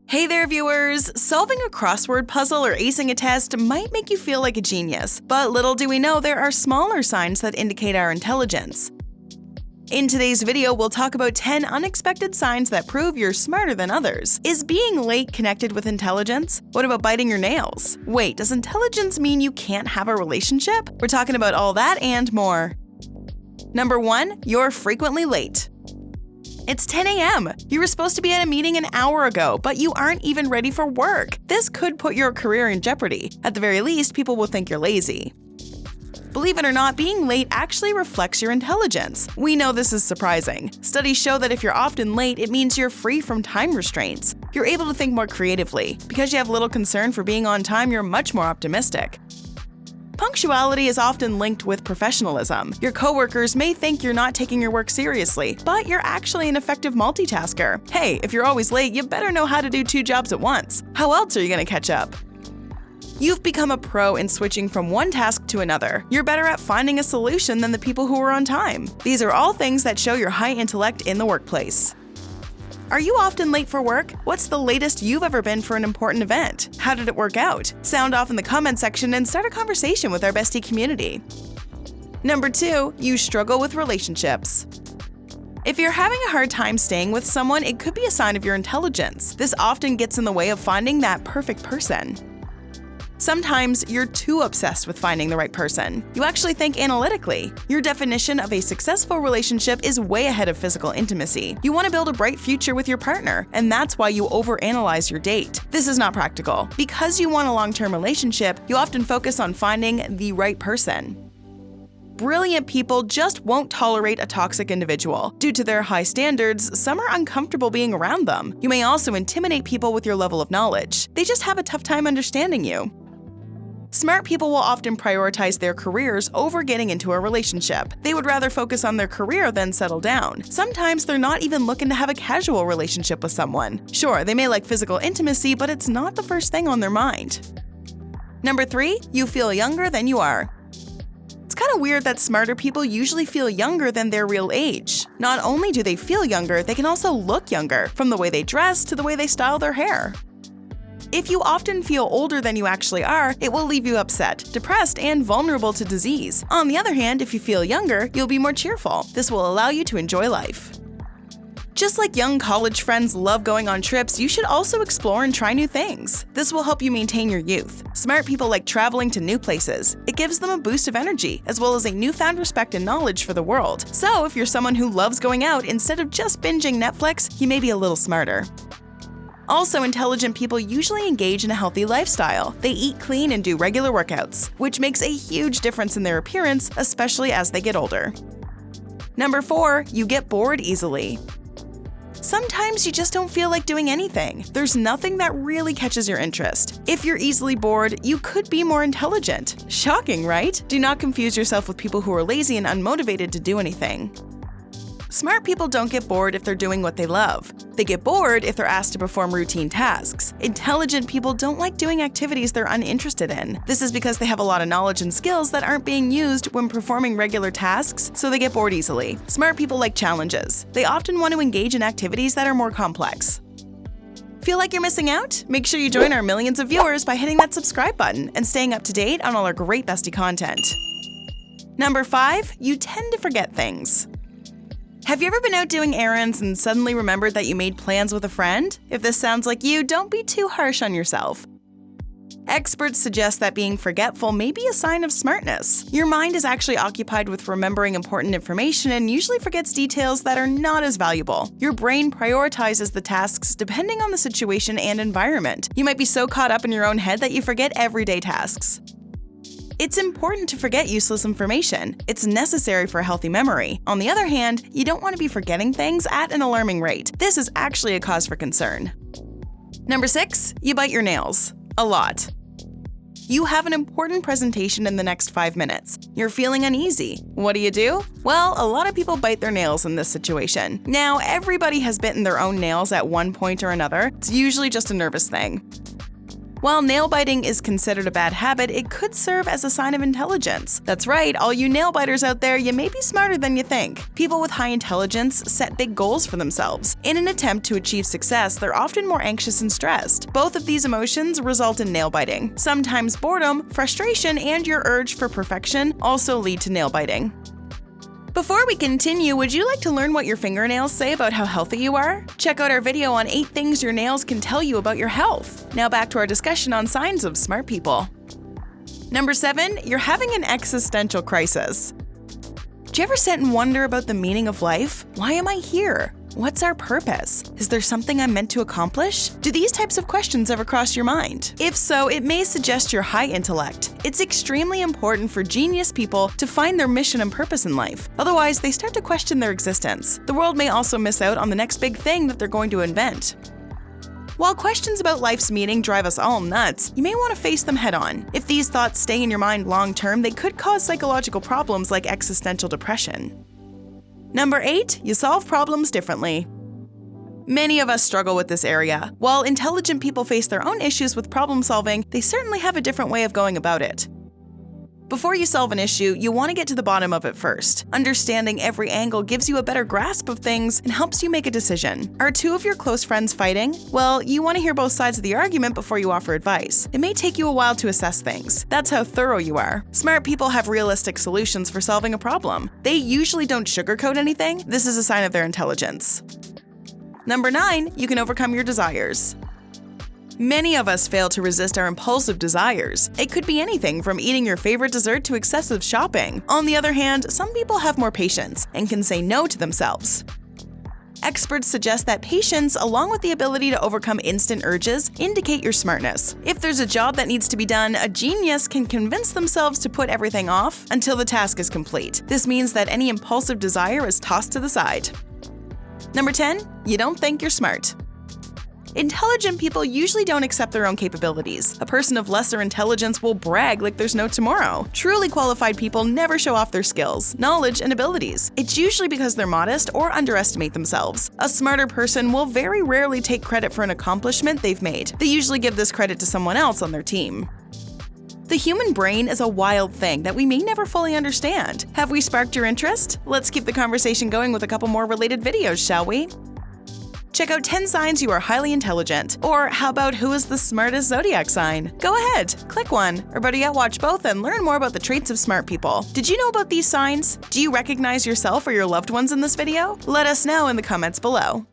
Hey there, viewers! Solving a crossword puzzle or acing a test might make you feel like a genius, but little do we know there are smaller signs that indicate our intelligence. In today's video, we'll talk about 10 unexpected signs that prove you're smarter than others. Is being late connected with intelligence? What about biting your nails? Wait, does intelligence mean you can't have a relationship? We're talking about all that and more. Number 1. You're frequently late. It's 10 a.m. You were supposed to be at a meeting an hour ago, but you aren't even ready for work. This could put your career in jeopardy. At the very least, people will think you're lazy. Believe it or not, being late actually reflects your intelligence. We know this is surprising. Studies show that if you're often late, it means you're free from time restraints. You're able to think more creatively. Because you have little concern for being on time, you're much more optimistic. Punctuality is often linked with professionalism. Your coworkers may think you're not taking your work seriously, but you're actually an effective multitasker. Hey, if you're always late, you better know how to do 2 jobs at once. How else are you going to catch up? You've become a pro in switching from one task to another. You're better at finding a solution than the people who are on time. These are all things that show your high intellect in the workplace. Are you often late for work? What's the latest you've ever been for an important event? How did it work out? Sound off in the comment section and start a conversation with our Bestie community. Number 2. You struggle with relationships. If you're having a hard time staying with someone, it could be a sign of your intelligence. This often gets in the way of finding that perfect person. Sometimes you're too obsessed with finding the right person. You actually think analytically. Your definition of a successful relationship is way ahead of physical intimacy. You want to build a bright future with your partner, and that's why you overanalyze your date. This is not practical. Because you want a long-term relationship, you often focus on finding the right person. Brilliant people just won't tolerate a toxic individual. Due to their high standards, some are uncomfortable being around them. You may also intimidate people with your level of knowledge. They just have a tough time understanding you. Smart people will often prioritize their careers over getting into a relationship. They would rather focus on their career than settle down. Sometimes they're not even looking to have a casual relationship with someone. Sure, they may like physical intimacy, but it's not the first thing on their mind. Number 3. You feel younger than you are. It's kind of weird that smarter people usually feel younger than their real age. Not only do they feel younger, they can also look younger, from the way they dress to the way they style their hair. If you often feel older than you actually are, it will leave you upset, depressed, and vulnerable to disease. On the other hand, if you feel younger, you'll be more cheerful. This will allow you to enjoy life. Just like young college friends love going on trips, you should also explore and try new things. This will help you maintain your youth. Smart people like traveling to new places. It gives them a boost of energy, as well as a newfound respect and knowledge for the world. So if you're someone who loves going out instead of just binging Netflix, you may be a little smarter. Also, intelligent people usually engage in a healthy lifestyle. They eat clean and do regular workouts, which makes a huge difference in their appearance, especially as they get older. Number 4. You get bored easily. Sometimes you just don't feel like doing anything. There's nothing that really catches your interest. If you're easily bored, you could be more intelligent. Shocking, right? Do not confuse yourself with people who are lazy and unmotivated to do anything. Smart people don't get bored if they're doing what they love. They get bored if they're asked to perform routine tasks. Intelligent people don't like doing activities they're uninterested in. This is because they have a lot of knowledge and skills that aren't being used when performing regular tasks, so they get bored easily. Smart people like challenges. They often want to engage in activities that are more complex. Feel like you're missing out? Make sure you join our millions of viewers by hitting that subscribe button and staying up to date on all our great Bestie content. Number 5. You tend to forget things. Have you ever been out doing errands and suddenly remembered that you made plans with a friend? If this sounds like you, don't be too harsh on yourself. Experts suggest that being forgetful may be a sign of smartness. Your mind is actually occupied with remembering important information and usually forgets details that are not as valuable. Your brain prioritizes the tasks depending on the situation and environment. You might be so caught up in your own head that you forget everyday tasks. It's important to forget useless information. It's necessary for a healthy memory. On the other hand, you don't want to be forgetting things at an alarming rate. This is actually a cause for concern. Number 6. You bite your nails. A lot. You have an important presentation in the next 5 minutes. You're feeling uneasy. What do? Well, a lot of people bite their nails in this situation. Now, everybody has bitten their own nails at one point or another. It's usually just a nervous thing. While nail biting is considered a bad habit, it could serve as a sign of intelligence. That's right, all you nail biters out there, you may be smarter than you think. People with high intelligence set big goals for themselves. In an attempt to achieve success, they're often more anxious and stressed. Both of these emotions result in nail biting. Sometimes boredom, frustration, and your urge for perfection also lead to nail biting. Before we continue, would you like to learn what your fingernails say about how healthy you are? Check out our video on 8 things your nails can tell you about your health. Now back to our discussion on signs of smart people. Number 7, you're having an existential crisis. Do you ever sit and wonder about the meaning of life? Why am I here? What's our purpose? Is there something I'm meant to accomplish? Do these types of questions ever cross your mind? If so, it may suggest your high intellect. It's extremely important for genius people to find their mission and purpose in life. Otherwise, they start to question their existence. The world may also miss out on the next big thing that they're going to invent. While questions about life's meaning drive us all nuts, you may want to face them head-on. If these thoughts stay in your mind long-term, they could cause psychological problems like existential depression. Number 8, you solve problems differently. Many of us struggle with this area. While intelligent people face their own issues with problem solving, they certainly have a different way of going about it. Before you solve an issue, you want to get to the bottom of it first. Understanding every angle gives you a better grasp of things and helps you make a decision. Are 2 of your close friends fighting? Well, you want to hear both sides of the argument before you offer advice. It may take you a while to assess things. That's how thorough you are. Smart people have realistic solutions for solving a problem. They usually don't sugarcoat anything. This is a sign of their intelligence. Number 9, you can overcome your desires. Many of us fail to resist our impulsive desires. It could be anything from eating your favorite dessert to excessive shopping. On the other hand, some people have more patience and can say no to themselves. Experts suggest that patience, along with the ability to overcome instant urges, indicate your smartness. If there's a job that needs to be done, a genius can convince themselves to put everything off until the task is complete. This means that any impulsive desire is tossed to the side. Number 10, you don't think you're smart. Intelligent people usually don't accept their own capabilities. A person of lesser intelligence will brag like there's no tomorrow. Truly qualified people never show off their skills, knowledge, and abilities. It's usually because they're modest or underestimate themselves. A smarter person will very rarely take credit for an accomplishment they've made. They usually give this credit to someone else on their team. The human brain is a wild thing that we may never fully understand. Have we sparked your interest? Let's keep the conversation going with a couple more related videos, shall we? Check out 10 signs you are highly intelligent. Or how about who is the smartest zodiac sign? Go ahead, click one, or better yet, watch both and learn more about the traits of smart people. Did you know about these signs? Do you recognize yourself or your loved ones in this video? Let us know in the comments below.